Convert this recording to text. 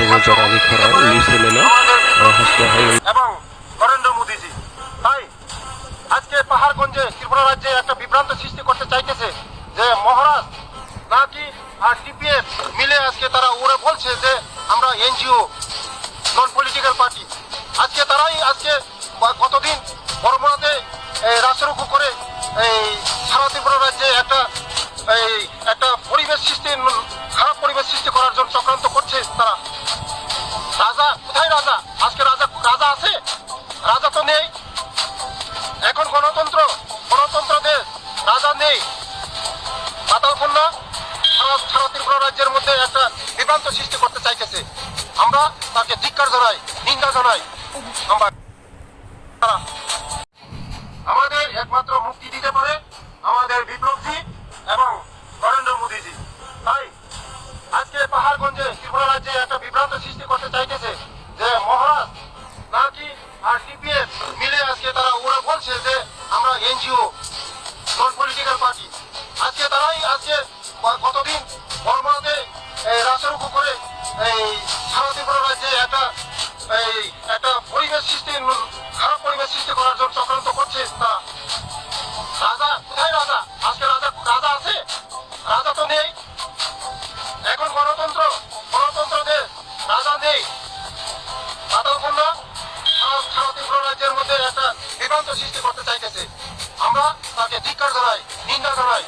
2000 आगे खड़ा নিচে না হাসতে হয় এবং নরেন্দ্র মোদীজি তাই আজকে পাহাড়গঞ্জে ত্রিপুরা রাজ্যে একটা বিভ্রান্ত সৃষ্টি করতে চাইতেছে যে মহারাজ নাকি আর টিপিএফ মিলে আজকে তারা ওরা বলছে যে আমরা এনজিও নন পলিটিক্যাল পার্টি আজকে তারাই আজকে কতদিন বর্মনাতে রাষ্ট্ররুকু করে এই সারা ত্রিপুরা রাজ্যে একটা পরিবেশ সৃষ্টি খারাপ পরিবেশ সৃষ্টি করার জন্য চক্রান্ত করছে তারা। রাজা কোথায়? রাজা আজকে রাজা আছে? রাজা তো নেই। এখন গণতন্ত্র দেশ, রাজা নেই। পাতাল কন্যা সারা ত্রিপুরা রাজ্যের মধ্যে একটা বিভ্রান্ত সৃষ্টি করতে চাইতেছে। আমরা তাকে ধিক্কার জানাই, নিন্দা জানাই। আমাদের একমাত্র মুক্তি দিতে পারে আমাদের বিপ্লবী এবং নরেন্দ্র মোদীজি। তাই আজকে পাহাড়গঞ্জে ত্রিপুরা রাজ্যে একটা বিভ্রান্ত সৃষ্টি করতে চাইতেছে যে মহারাজ নাকি আর টিপিএফ মিলে আজকে তারা ওরা বলছে যে আমরা এনজিও নন পলিটিক্যাল পার্টি আজকে তারাই আজকে কতদিন বর্মনাতে রাষ্ট্ররুকু করে এই সারা ত্রিপুরা রাজ্যে একটা পরিবেশ সৃষ্টি খারাপ পরিবেশ সৃষ্টি করার জন্য চক্রান্ত করছে তারা। রাজা কোথায়? রাজা আজকে রাজা আছে? রাজা তো নেই। এখন গণতন্ত্র দেশ, রাজা নেই। পাতাল কন্যা সারা ত্রিপুরা রাজ্যের মধ্যে একটা বিভ্রান্ত সৃষ্টি করতে চাইতেছে। আমরা তাকে ধিক্কার জানাই, নিন্দা জানাই।